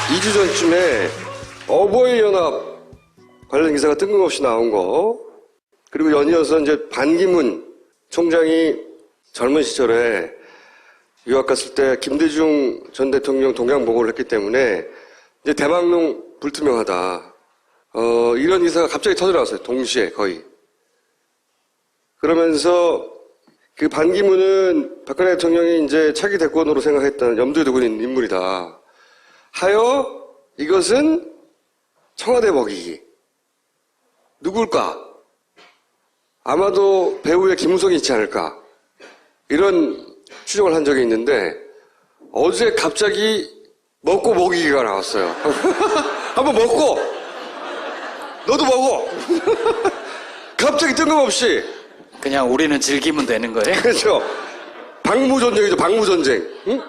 2주 전쯤에 어버이연합 관련 기사가 뜬금없이 나온 거, 그리고 연이어서 이제 반기문 총장이 젊은 시절에 유학 갔을 때 김대중 전 대통령 동양보고를 했기 때문에 이제 대망론 불투명하다. 이런 기사가 갑자기 터져나왔어요. 동시에 거의. 그러면서 그 반기문은 박근혜 대통령이 이제 차기 대권으로 생각했던 염두에 두고 있는 인물이다. 하여 이것은 청와대 먹이기. 누굴까? 아마도 배우의 김우성이 있지 않을까? 이런 추정을 한 적이 있는데 어제 갑자기 먹고 먹이기가 나왔어요. 한번 먹고 너도 먹어. 갑자기 뜬금없이. 그냥 우리는 즐기면 되는 거예요? 그렇죠. 방무전쟁이죠. 방무전쟁. 응?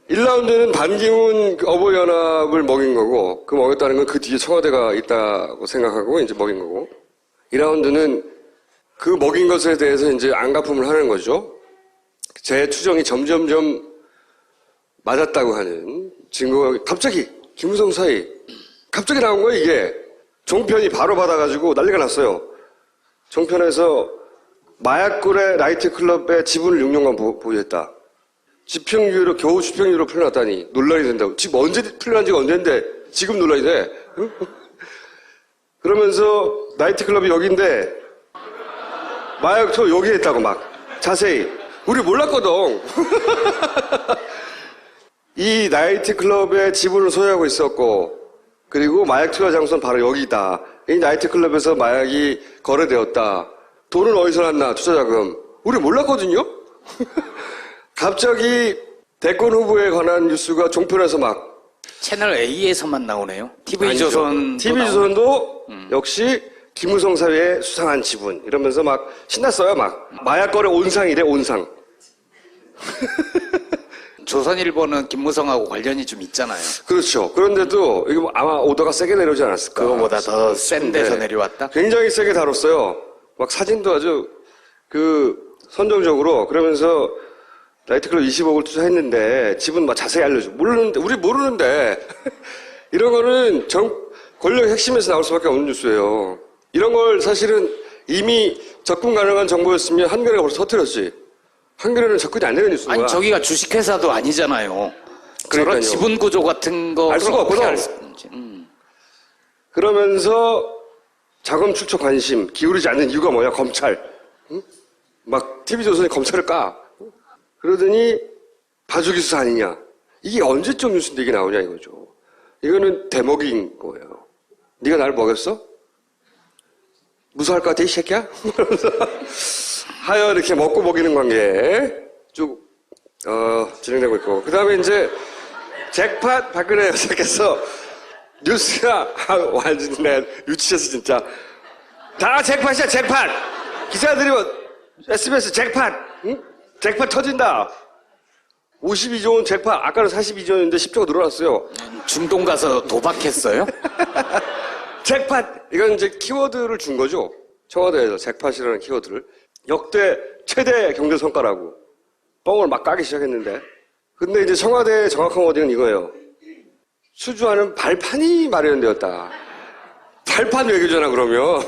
1라운드는 반기문 어버이연합을 먹인 거고, 그 먹였다는 건 그 뒤에 청와대가 있다고 생각하고 이제 먹인 거고, 2라운드는 그 먹인 것에 대해서 이제 안갚음을 하는 거죠. 제 추정이 점점점 맞았다고 하는 증거가 갑자기 김우성 사이 갑자기 나온 거예요. 이게 종편이 바로 받아가지고 난리가 났어요. 종편에서 마약거래 나이트클럽의 지분을 6년간 보유했다. 집행유예로 겨우 집행유예로 풀려났다니 논란이 된다고. 지금 언제 풀려난 지가 언젠데 지금 논란이 돼. 응? 그러면서 나이트클럽이 여기인데 마약도 여기에 있다고 막 자세히. 우리 몰랐거든. 이 나이트클럽의 지분을 소유하고 있었고, 그리고 마약 투여 장소는 바로 여기다. 이 나이트클럽에서 마약이 거래되었다. 돈은 어디서 났나, 투자자금. 우리 몰랐거든요? 갑자기 대권 후보에 관한 뉴스가 종편에서 막. 채널 A에서만 나오네요. TV조선. TV조선도 역시 김우성 사회의 수상한 지분. 이러면서 막 신났어요, 막. 마약 거래 온상이래, 온상. 조선일보는 김무성하고 관련이 좀 있잖아요. 그렇죠. 그런데도 이게 아마 오더가 세게 내려오지 않았을까. 그거보다 더 센 데서 네. 내려왔다? 굉장히 세게 다뤘어요. 막 사진도 아주 선정적으로. 그러면서 나이트클럽 20억을 투자했는데 지분 막 자세히 알려줘. 모르는데, 우리 모르는데. 이런 거는 권력의 핵심에서 나올 수밖에 없는 뉴스예요. 이런 걸 사실은 이미 접근 가능한 정보였으면 한겨레가 벌써 터뜨렸지. 한겨레는 접근이 안 되는 뉴스인 거야. 아니, 저기가 주식회사도 아니잖아요. 그러니까요. 저런 지분 구조 같은 거 알 수가 없거든. 그러면서 자금 출처 관심 기울이지 않는 이유가 뭐야? 검찰. 응? 막 TV조선이 검찰을 까. 그러더니 봐주기 수사 아니냐. 이게 언제적 뉴스인데 이게 나오냐 이거죠. 이거는 대먹인 거예요. 네가 나를 먹였어? 무서워할 것 같아 이 새끼야? 그러면서 하여 이렇게 먹고 먹이는 관계 쭉 진행되고 있고, 그 다음에 이제 잭팟 박근혜 여사께서 뉴스가 완전히 내가 유치해서 진짜 다 잭팟이야 잭팟. 기사들이 뭐 SBS 잭팟, 응? 잭팟 터진다. 52조 원 잭팟. 아까는 42조 원인데 10조가 늘어났어요. 중동 가서 도박했어요? 잭팟. 이건 이제 키워드를 준 거죠. 청와대에서 잭팟이라는 키워드를. 역대 최대 경제 성과라고 뻥을 막 까기 시작했는데, 근데 이제 청와대의 정확한 워딩은 이거예요. 수주하는 발판이 마련되었다. 발판 외교잖아 그러면.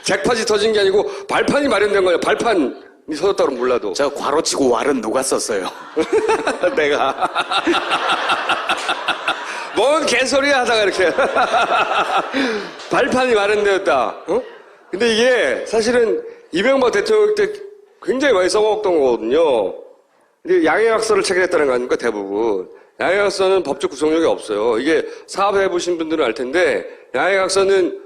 잭팟이 터진 게 아니고 발판이 마련된 거야. 발판이 터졌다 그러면 몰라도. 저 괄호치고 왈은 누가 썼어요? 내가. 뭔 개소리야 하다가 이렇게. 발판이 마련되었다. 어? 근데 이게 사실은 이명박 대통령 때 굉장히 많이 써먹었던 거거든요. 근데 양해학서를 체결했다는 거 아닙니까, 대부분. 양해학서는 법적 구속력이 없어요. 이게 사업해보신 분들은 알 텐데, 양해학서는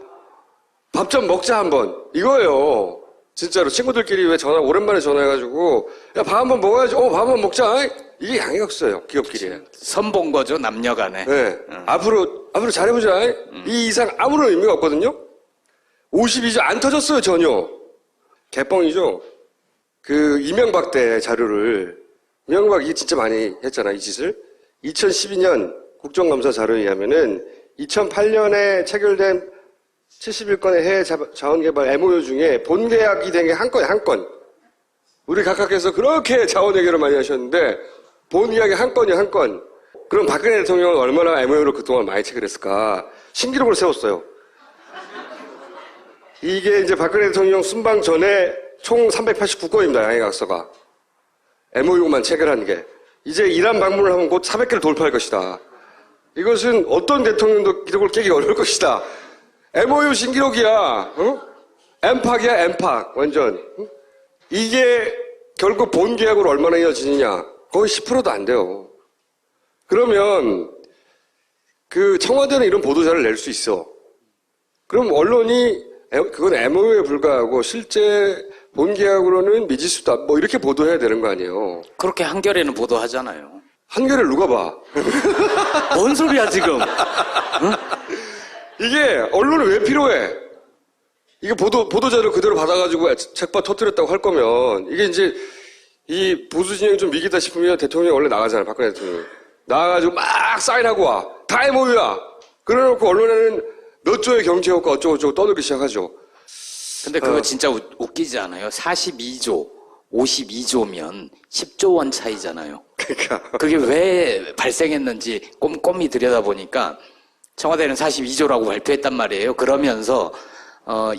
밥 좀 먹자 한번. 이거예요. 진짜로 친구들끼리 왜 오랜만에 전화해가지고, 야, 밥 한번 먹어야지. 밥 한번 먹자. 이게 양해학서예요, 기업끼리. 선본 거죠, 남녀 간에. 네. 앞으로 잘해보자. 이 이상 아무런 의미가 없거든요. 52조 안 터졌어요, 전혀. 개뻥이죠. 이명박 때 자료를, 이명박이 진짜 많이 했잖아, 이 짓을. 2012년 국정감사 자료에 의하면은 2008년에 체결된 71건의 해외 자원개발 MOU 중에 본계약이 된 게 한 건이야, 한 건. 우리 각하께서 그렇게 자원외교를 많이 하셨는데 본계약이 한 건이야, 한 건. 그럼 박근혜 대통령은 얼마나 MOU를 그동안 많이 체결했을까? 신기록을 세웠어요. 이게 이제 박근혜 대통령 순방 전에 총 389건입니다, 양해각서가. MOU만 체결한 게. 이제 이란 방문을 하면 곧 400개를 돌파할 것이다. 이것은 어떤 대통령도 기록을 깨기 어려울 것이다. MOU 신기록이야. 어? 엠팍이야, 엠팍. 완전. 응? 이게 결국 본 계약으로 얼마나 이어지느냐. 거의 10%도 안 돼요. 그러면 그 청와대는 이런 보도자를 낼 수 있어. 그럼 언론이 그건 MOU에 불과하고 실제 본 계약으로는 미지수다. 뭐 이렇게 보도해야 되는 거 아니에요. 그렇게 한겨레는 보도하잖아요. 한겨레를 누가 봐? 뭔 소리야 지금? 이게 언론이 왜 필요해? 이게 보도자료 그대로 받아가지고 책바 터뜨렸다고 할 거면 이게 이제 이 보수 진영이 좀 위기다 싶으면 대통령이 원래 나가잖아요. 박근혜 대통령이. 나가가지고 막 사인하고 와. 다 MOU야. 그래놓고 언론에는 몇 조의 경제효과 어쩌고저쩌고 떠들기 시작하죠. 근데 그거 진짜 웃기지 않아요? 42조, 52조면 10조 원 차이잖아요. 그러니까. 그게 왜 발생했는지 꼼꼼히 들여다보니까 청와대는 42조라고 발표했단 말이에요. 그러면서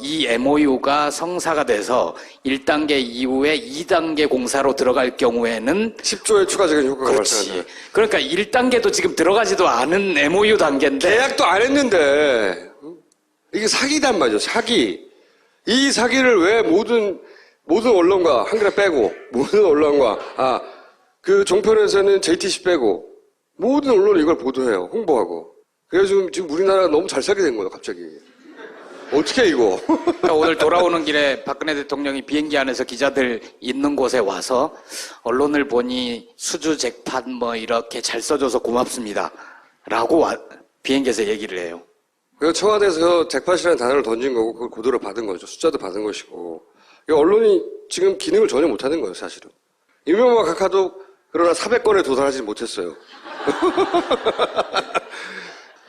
이 MOU가 성사가 돼서 1단계 이후에 2단계 공사로 들어갈 경우에는 10조의 추가적인 효과가 그렇지. 발생한다. 그러니까 1단계도 지금 들어가지도 않은 MOU 단계인데 계약도 안 했는데 이게 사기단 말이죠. 사기. 이 사기를 왜 모든 언론과 한겨레 빼고 모든 언론과 그 종편에서는 JTC 빼고 모든 언론이 이걸 보도해요. 홍보하고. 그래서 지금 우리나라가 너무 잘 살게 된 거예요. 갑자기. 어떻게 이거? 그러니까 오늘 돌아오는 길에 박근혜 대통령이 비행기 안에서 기자들 있는 곳에 와서 언론을 보니 수주 잭팟 뭐 이렇게 잘 써줘서 고맙습니다. 라고 비행기에서 얘기를 해요. 그래서 청와대에서 잭팟이라는 단어를 던진 거고 그걸 고도로 받은 거죠. 숫자도 받은 것이고. 언론이 지금 기능을 전혀 못하는 거예요. 사실은. 이명박 각하도 그러나 400건에 도달하지 못했어요.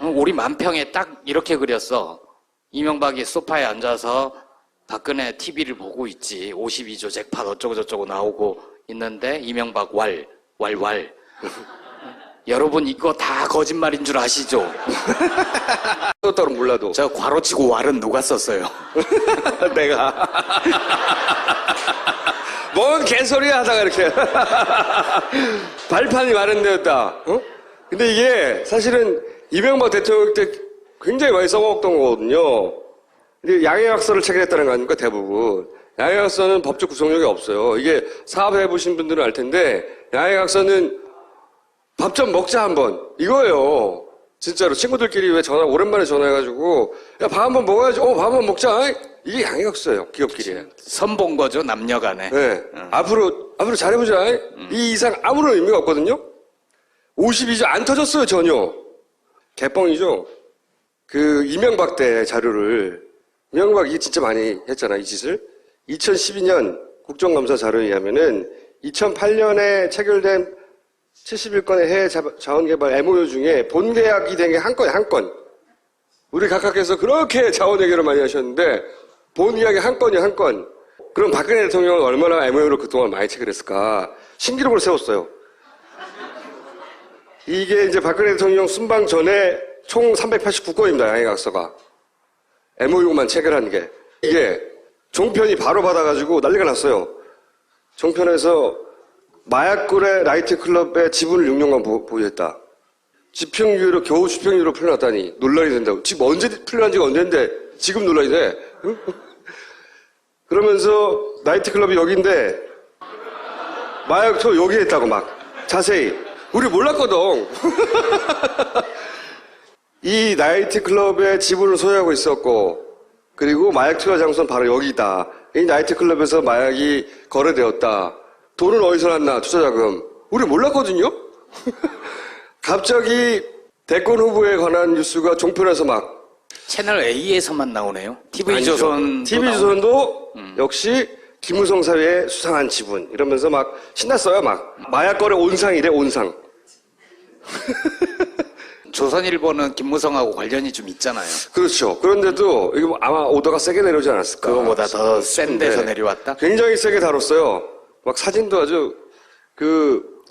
우리 만평에 딱 이렇게 그렸어. 이명박이 소파에 앉아서 박근혜 TV를 보고 있지. 52조 잭팟 어쩌고저쩌고 나오고 있는데 이명박 왈. 여러분 이거 다 거짓말인 줄 아시죠? 썼다는 몰라도. 저 괄호치고 왈은 누가 썼어요? 내가. 뭔 개소리야 하다가 이렇게. 발판이 마련 되었다. 어? 근데 이게 사실은 이명박 대통령 때 굉장히 많이 써먹었던 거거든요. 근데 양해각서를 체결했다는 거 아닙니까, 대부분. 양해각서는 법적 구속력이 없어요. 이게 사업해보신 분들은 알 텐데, 양해각서는 밥 좀 먹자 한번. 이거예요. 진짜로. 친구들끼리 왜 오랜만에 전화해가지고, 야, 밥 한번 먹어야지. 밥 한번 먹자. 이게 양해각서예요, 기업끼리. 선본 거죠, 남녀 간에. 네. 앞으로 잘해보자. 이 이상 아무런 의미가 없거든요? 52조 안 터졌어요, 전혀. 개뻥이죠? 그, 이명박 때 자료를, 이명박이 진짜 많이 했잖아, 이 짓을. 2012년 국정감사 자료에 의하면은 2008년에 체결된 71건의 해외 자원개발 MOU 중에 본계약이 된 게 한 건이야, 한 건. 우리 각하께서 그렇게 자원외교를 많이 하셨는데, 본계약이 한 건이야, 한 건. 그럼 박근혜 대통령은 얼마나 MOU를 그동안 많이 체결했을까? 신기록을 세웠어요. 이게 이제 박근혜 대통령 순방 전에 총 389건입니다, 양해각서가. MOU만 체결한 게. 이게 종편이 바로 받아가지고 난리가 났어요. 종편에서 마약굴의 나이트클럽의 지분을 6년간 보유했다. 집행유예로 겨우 집행유예로 풀려났다니 논란이 된다고. 지금 언제 풀려난 지가 언젠데 지금 논란이 돼. 응? 그러면서 나이트클럽이 여기인데 마약투 여기 했다고 막 자세히. 우리 몰랐거든. 이 나이트클럽의 지분을 소유하고 있었고 그리고 마약 투여 장소는 바로 여기다. 이 나이트클럽에서 마약이 거래되었다. 돈은 어디서 났나 투자자금. 우리 몰랐거든요. 갑자기 대권 후보에 관한 뉴스가 종편에서 막 채널 A에서만 나오네요. TV조선. TV조선도 역시 김무성 사회의 수상한 지분 이러면서 막 신났어요. 막 마약 거래 온상이래 온상. 조선일보는 김무성하고 관련이 좀 있잖아요. 그렇죠. 그런데도 이거 아마 오더가 세게 내려오지 않았을까. 그거보다 더 센 데서 네. 내려왔다? 굉장히 세게 다뤘어요. 막 사진도 아주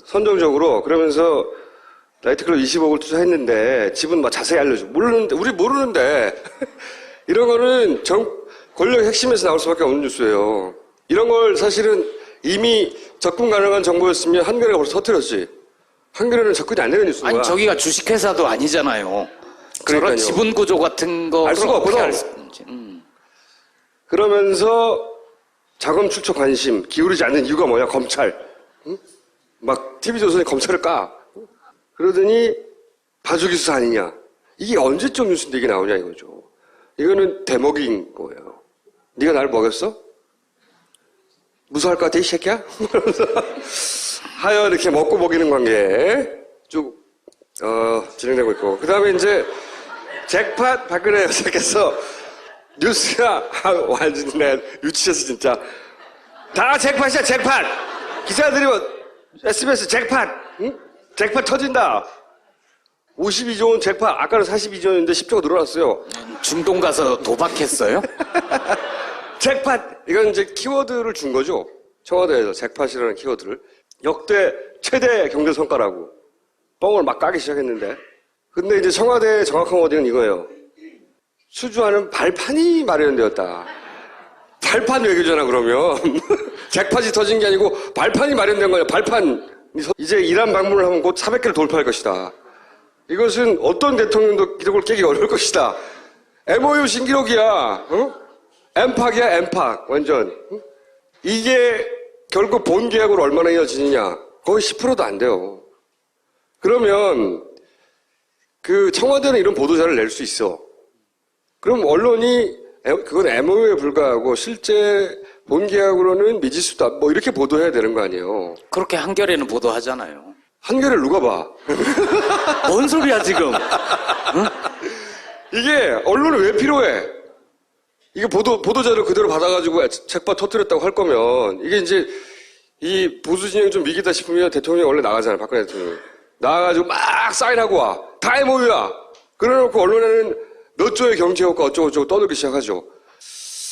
선정적으로 그러면서 나이트클럽 20억을 투자했는데 집은 막 자세히 알려줘. 모르는데, 우리 모르는데. 이런 거는 권력의 핵심에서 나올 수밖에 없는 뉴스예요. 이런 걸 사실은 이미 접근 가능한 정보였으면 한겨레가 벌써 터뜨렸지. 한겨레는 접근이 안 되는 뉴스인 거야. 아니 저기가 주식회사도 아니잖아요. 그러니까요. 저런 지분 구조 같은 거 알 수가 없거든. 그러면서 자금 출처 관심 기울이지 않는 이유가 뭐냐? 검찰. 응? 막 TV조선이 검찰을 까. 그러더니 봐주기 수사 아니냐. 이게 언제적 뉴스인데 이게 나오냐 이거죠. 이거는 대먹인 거예요. 네가 나를 먹였어? 무서워할 것 같아 이 새끼야? 하여 이렇게 먹고 먹이는 관계 쭉 진행되고 있고, 그 다음에 이제 잭팟 박근혜 여사께서 뉴스가 완전 내 유치해서 진짜 다 잭팟이야 잭팟. 기자들이 뭐 SBS 잭팟, 응? 잭팟 터진다. 52조 원 잭팟. 아까는 42조 원인데 10조가 늘어났어요. 중동 가서 도박했어요? 잭팟. 이건 이제 키워드를 준 거죠. 청와대에서 잭팟이라는 키워드를. 역대 최대 경제 성과라고 뻥을 막 까기 시작했는데, 근데 이제 청와대의 정확한 워딩은 이거예요. 수주하는 발판이 마련되었다. 발판 외교잖아 그러면. 잭팟이 터진 게 아니고 발판이 마련된 거예요. 발판. 이제 이란 방문을 하면 곧 400개를 돌파할 것이다. 이것은 어떤 대통령도 기록을 깨기 어려울 것이다. MOU 신기록이야. 어? 엠팍이야 엠팍 완전. 응? 이게 결국 본 계약으로 얼마나 이어지느냐. 거의 10%도 안 돼요. 그러면 그 청와대는 이런 보도자를 낼 수 있어. 그럼 언론이 그건 MOU에 불과하고 실제 본 계약으로는 미지수다. 뭐 이렇게 보도해야 되는 거 아니에요. 그렇게 한겨레는 보도하잖아요. 한겨레를 누가 봐? 뭔 소리야 지금? 이게 언론이 왜 필요해? 이게 보도자료 그대로 받아가지고 책바 터뜨렸다고 할 거면, 이게 이제 이 보수 진영이 좀 위기다 싶으면 대통령이 원래 나가잖아요. 박근혜 대통령이. 나가가지고 막 사인하고 와. 다 MOU야. 그래놓고 언론에는 몇 조의 경제 효과 어쩌고저쩌고 떠들기 시작하죠.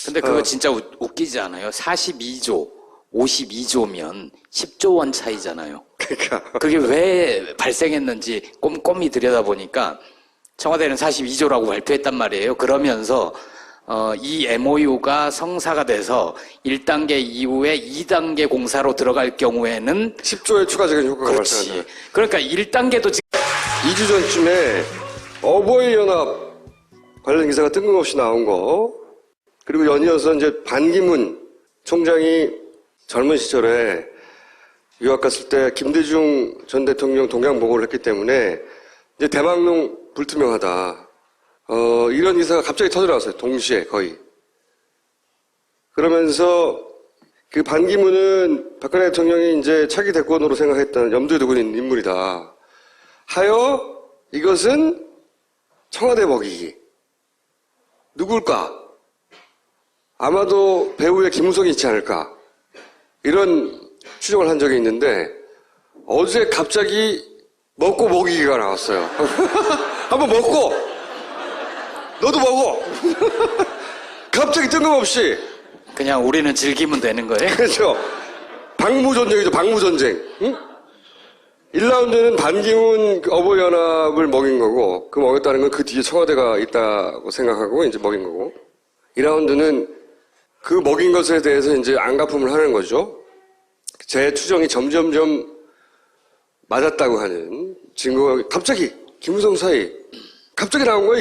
근데 그거 진짜 웃기지 않아요? 42조, 52조면 10조 원 차이잖아요. 그러니까. 그게 왜 발생했는지 꼼꼼히 들여다보니까 청와대는 42조라고 발표했단 말이에요. 그러면서 이 MOU가 성사가 돼서 1단계 이후에 2단계 공사로 들어갈 경우에는 10조의 추가적인 효과가 그렇지. 발생한다. 그러니까 1단계도 지금 2주 전쯤에 어버이연합 관련 기사가 뜬금없이 나온 거, 그리고 연이어서 이제 반기문 총장이 젊은 시절에 유학 갔을 때 김대중 전 대통령 동양 보고를 했기 때문에 이제 대망론 불투명하다. 이런 기사가 갑자기 터져나왔어요. 동시에 거의. 그러면서 그 반기문은 박근혜 대통령이 이제 차기 대권으로 생각했던 염두에 두고 있는 인물이다. 하여 이것은 청와대 먹이기. 누굴까? 아마도 배우의 김우성이 있지 않을까? 이런 추정을 한 적이 있는데, 어제 갑자기 먹고 먹이기가 나왔어요. 한번 먹고! 너도 먹어! 갑자기 뜬금없이. 그냥 우리는 즐기면 되는 거예요? 그렇죠. 방무전쟁이죠, 방무전쟁. 응? 1라운드는 반기문 어버이연합을 먹인 거고, 그 먹였다는 건 그 뒤에 청와대가 있다고 생각하고 이제 먹인 거고, 2라운드는 그 먹인 것에 대해서 이제 안갚음을 하는 거죠. 제 추정이 점점점 맞았다고 하는 증거가 갑자기 김우성 사이 갑자기 나온 거예요.